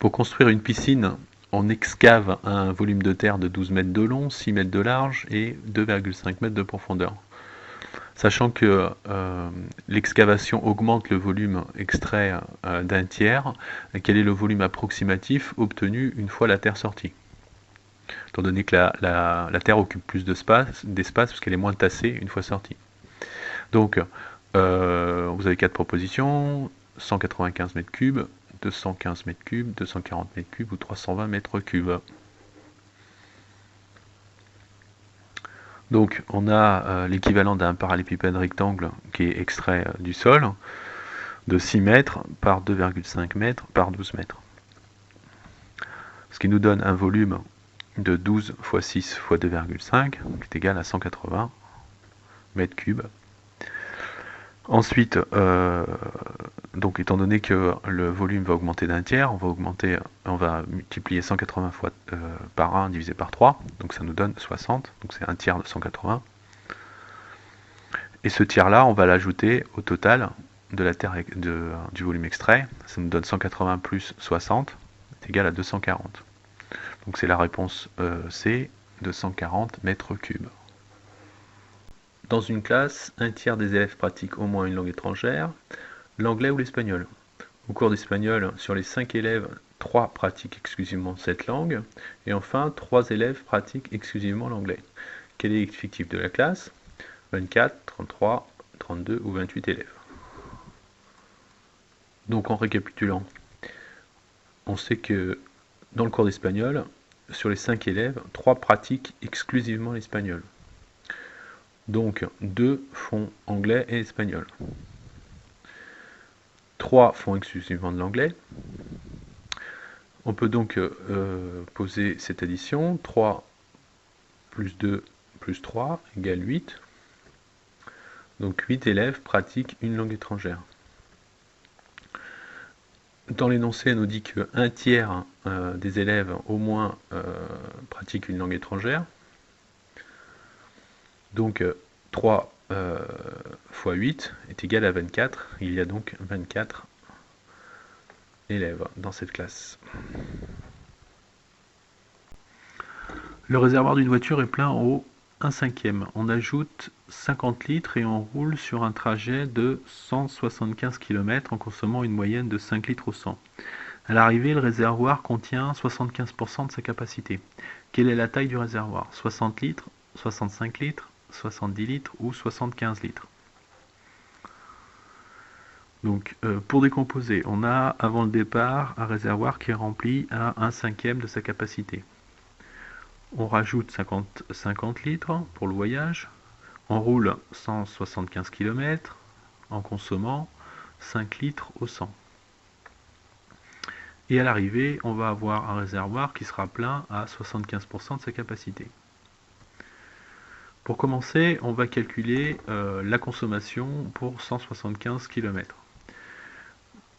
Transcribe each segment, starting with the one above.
Pour construire une piscine, on excave un volume de terre de 12 mètres de long, 6 mètres de large et 2,5 mètres de profondeur. Sachant que l'excavation augmente le volume extrait d'un tiers, quel est le volume approximatif obtenu une fois la terre sortie? Étant donné que la terre occupe plus d'espace parce qu'elle est moins tassée une fois sortie. Donc, vous avez 4 propositions, 195 mètres cubes, 215 mètres cubes, 240 mètres cubes ou 320 mètres cubes. Donc on a l'équivalent d'un parallélépipède rectangle qui est extrait du sol de 6 mètres par 2,5 mètres par 12 mètres. Ce qui nous donne un volume de 12 x 6 x 2,5 qui est égal à 180 mètres cubes. Ensuite, donc étant donné que le volume va augmenter d'un tiers, on va multiplier 180 fois, par 1 divisé par 3, donc ça nous donne 60, donc c'est un tiers de 180. Et ce tiers-là, on va l'ajouter au total de la terre du volume extrait, ça nous donne 180 plus 60, est égal à 240. Donc c'est la réponse C, 240 mètres cubes. Dans une classe, un tiers des élèves pratiquent au moins une langue étrangère, l'anglais ou l'espagnol. Au cours d'espagnol, sur les 5 élèves, 3 pratiquent exclusivement cette langue, et enfin 3 élèves pratiquent exclusivement l'anglais. Quel est l'effectif de la classe? 24, 33, 32 ou 28 élèves. Donc en récapitulant, on sait que dans le cours d'espagnol, sur les 5 élèves, 3 pratiquent exclusivement l'espagnol. Donc 2 font anglais et espagnol. 3 font exclusivement de l'anglais. On peut donc poser cette addition. 3 plus 2 plus 3 égale 8. Donc 8 élèves pratiquent une langue étrangère. Dans l'énoncé, on nous dit qu'un tiers des élèves au moins pratiquent une langue étrangère. Donc 3 fois 8 est égal à 24. Il y a donc 24 élèves dans cette classe. Le réservoir d'une voiture est plein au 1/5. On ajoute 50 litres et on roule sur un trajet de 175 km en consommant une moyenne de 5 litres au 100. À l'arrivée, le réservoir contient 75% de sa capacité. Quelle est la taille du réservoir? 60 litres, 65 litres, 70 litres ou 75 litres. Donc pour décomposer, on a avant le départ un réservoir qui est rempli à 1/5 de sa capacité. On rajoute 50 litres pour le voyage. On roule 175 km en consommant 5 litres au 100. Et à l'arrivée, on va avoir un réservoir qui sera plein à 75% de sa capacité. Pour commencer, on va calculer la consommation pour 175 km.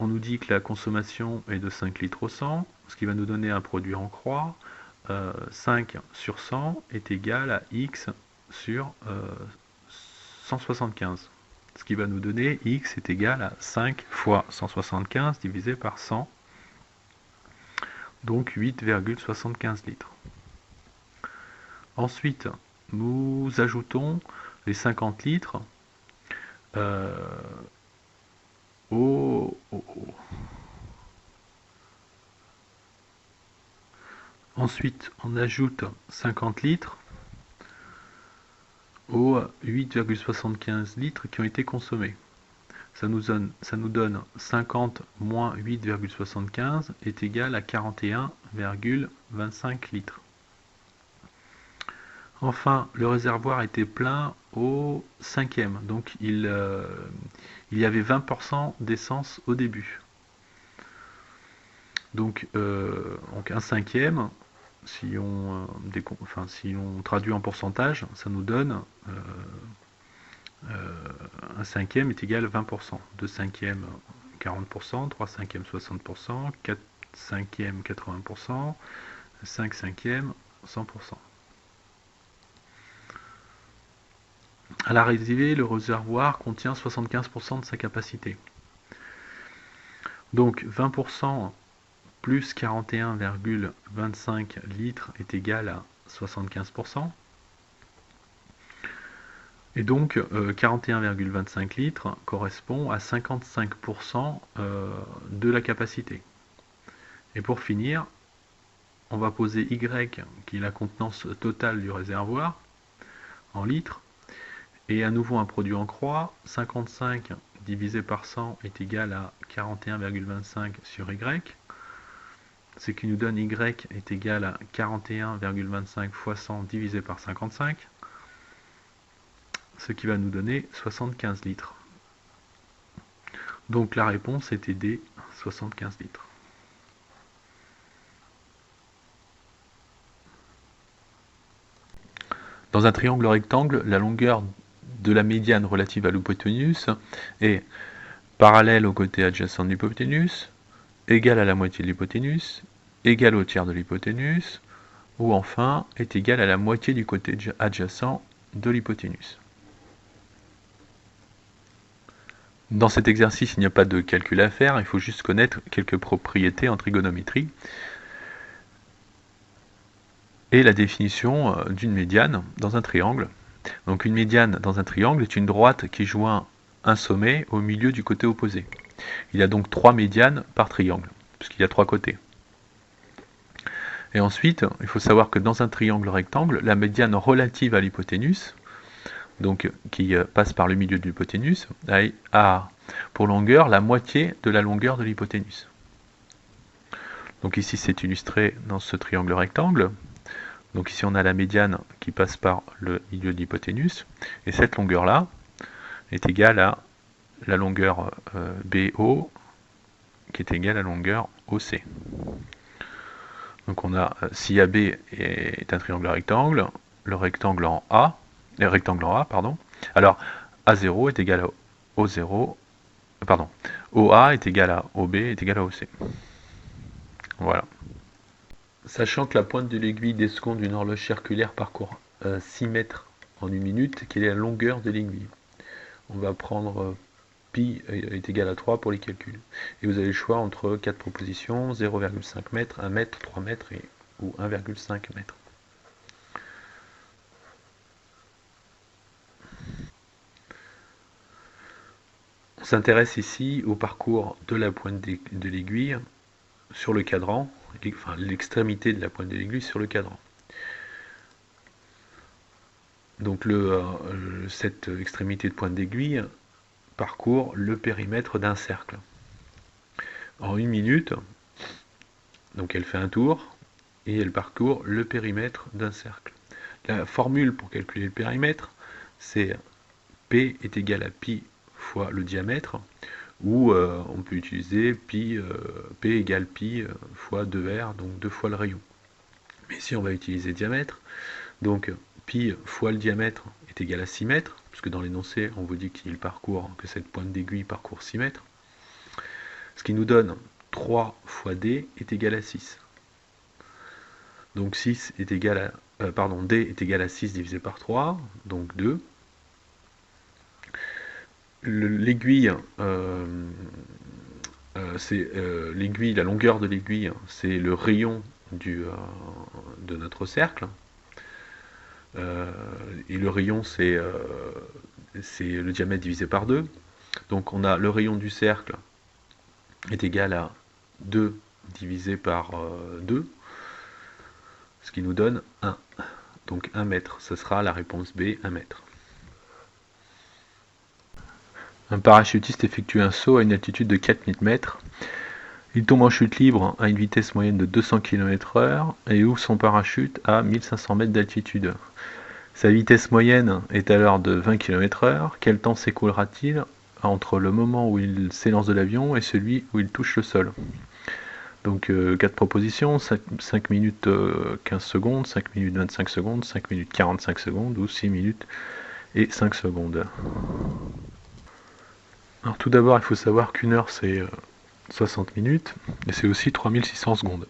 On nous dit que la consommation est de 5 litres au 100, ce qui va nous donner un produit en croix. 5 sur 100 est égal à x sur 175. Ce qui va nous donner x est égal à 5 fois 175 divisé par 100. Donc 8,75 litres. Ensuite, nous ajoutons les 50 litres Ensuite, on ajoute 50 litres aux 8,75 litres qui ont été consommés. Ça nous donne 50 moins 8,75 est égal à 41,25 litres. Enfin, le réservoir était plein au 5e, donc il y avait 20% d'essence au début. Donc 1/5, si on traduit en pourcentage, ça nous donne 1/5 est égal à 20%. 2/5 40%, 3/5 60%, 4/5 80%, 5/5 100%. À l'arrivée, le réservoir contient 75% de sa capacité. Donc 20% plus 41,25 litres est égal à 75%. Et donc 41,25 litres correspond à 55% de la capacité. Et pour finir, on va poser Y, qui est la contenance totale du réservoir, en litres. Et à nouveau un produit en croix, 55 divisé par 100 est égal à 41,25 sur Y. Ce qui nous donne Y est égal à 41,25 fois 100 divisé par 55. Ce qui va nous donner 75 litres. Donc la réponse était D, 75 litres. Dans un triangle rectangle, la longueur de la médiane relative à l'hypoténuse est parallèle au côté adjacent de l'hypoténuse, égale à la moitié de l'hypoténuse, égale au tiers de l'hypoténuse, ou enfin est égale à la moitié du côté adjacent de l'hypoténuse. Dans cet exercice, il n'y a pas de calcul à faire, il faut juste connaître quelques propriétés en trigonométrie et la définition d'une médiane dans un triangle. Donc une médiane dans un triangle est une droite qui joint un sommet au milieu du côté opposé. Il y a donc 3 médianes par triangle, puisqu'il y a 3 côtés. Et ensuite, il faut savoir que dans un triangle rectangle, la médiane relative à l'hypoténuse, donc qui passe par le milieu de l'hypoténuse, a pour longueur la moitié de la longueur de l'hypoténuse. Donc ici c'est illustré dans ce triangle rectangle. Donc ici on a la médiane qui passe par le milieu de l'hypoténuse, et cette longueur-là est égale à la longueur BO, qui est égale à la longueur OC. Donc on a, si AB est un triangle rectangle, le rectangle en A, alors A0 est égal à O0, pardon, OA est égal à OB est égal à OC. Voilà. Sachant que la pointe de l'aiguille des secondes d'une horloge circulaire parcourt 6 mètres en 1 minute, quelle est la longueur de l'aiguille? On va prendre pi est égal à 3 pour les calculs. Et vous avez le choix entre 4 propositions, 0,5 mètres, 1 mètre, 3 mètres ou 1,5 mètre. On s'intéresse ici au parcours de la pointe de l'aiguille sur le cadran, enfin l'extrémité de la pointe de l'aiguille sur le cadran. Donc cette extrémité de pointe d'aiguille parcourt le périmètre d'un cercle. En 1 minute, donc elle fait un tour et elle parcourt le périmètre d'un cercle. La formule pour calculer le périmètre, c'est P est égal à pi fois le diamètre, ou on peut utiliser P égale pi fois 2R, donc 2 fois le rayon. Mais ici on va utiliser diamètre, donc pi fois le diamètre est égal à 6 mètres, puisque dans l'énoncé on vous dit que cette pointe d'aiguille parcourt 6 mètres, ce qui nous donne 3 fois D est égal à 6. Donc 6 est égal à, D est égal à 6 divisé par 3, donc 2. L'aiguille, l'aiguille, la longueur de l'aiguille, c'est le rayon de notre cercle. Et le rayon, c'est le diamètre divisé par 2. Donc on a le rayon du cercle est égal à 2 divisé par 2, ce qui nous donne 1. Donc 1 mètre, ce sera la réponse B, 1 mètre. Un parachutiste effectue un saut à une altitude de 4000 mètres. Il tombe en chute libre à une vitesse moyenne de 200 km/h et ouvre son parachute à 1500 mètres d'altitude. Sa vitesse moyenne est alors de 20 km/h. Quel temps s'écoulera-t-il entre le moment où il s'élance de l'avion et celui où il touche le sol? Donc 4 propositions, 5 minutes 15 secondes, 5 minutes 25 secondes, 5 minutes 45 secondes ou 6 minutes et 5 secondes. Alors tout d'abord, il faut savoir qu'une heure c'est 60 minutes et c'est aussi 3600 secondes.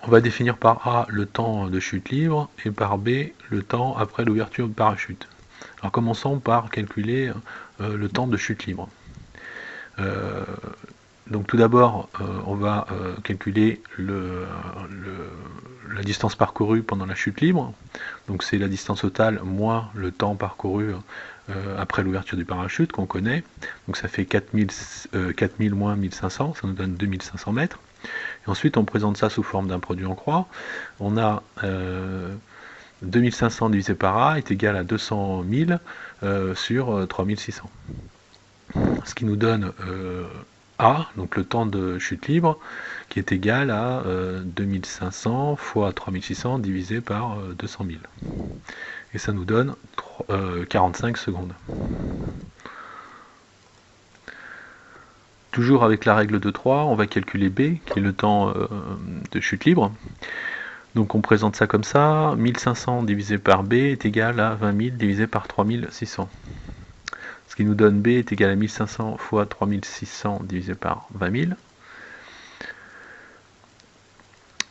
On va définir par A le temps de chute libre et par B le temps après l'ouverture du parachute. Alors commençons par calculer le temps de chute libre. Donc tout d'abord, on va calculer la distance parcourue pendant la chute libre. Donc c'est la distance totale moins le temps parcouru après l'ouverture du parachute qu'on connaît. Donc ça fait 4000 moins 1500, ça nous donne 2500 mètres. Et ensuite on présente ça sous forme d'un produit en croix. On a 2500 divisé par A est égal à 200 000 sur 3600. Ce qui nous donne A, donc le temps de chute libre, qui est égal à 2500 fois 3600 divisé par 200 000. Et ça nous donne 45 secondes. Toujours avec la règle de 3, on va calculer B, qui est le temps de chute libre. Donc on présente ça comme ça, 1500 divisé par B est égal à 20 000 divisé par 3600. Ce qui nous donne B est égal à 1500 fois 3600 divisé par 20 000.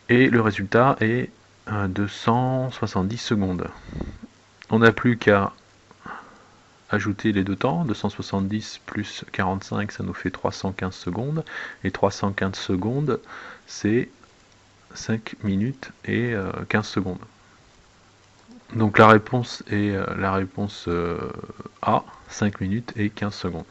Et le résultat est 270 secondes. On n'a plus qu'à ajouter les deux temps, 270 plus 45, ça nous fait 315 secondes. Et 315 secondes, c'est 5 minutes et 15 secondes. Donc la réponse est la réponse A, 5 minutes et 15 secondes.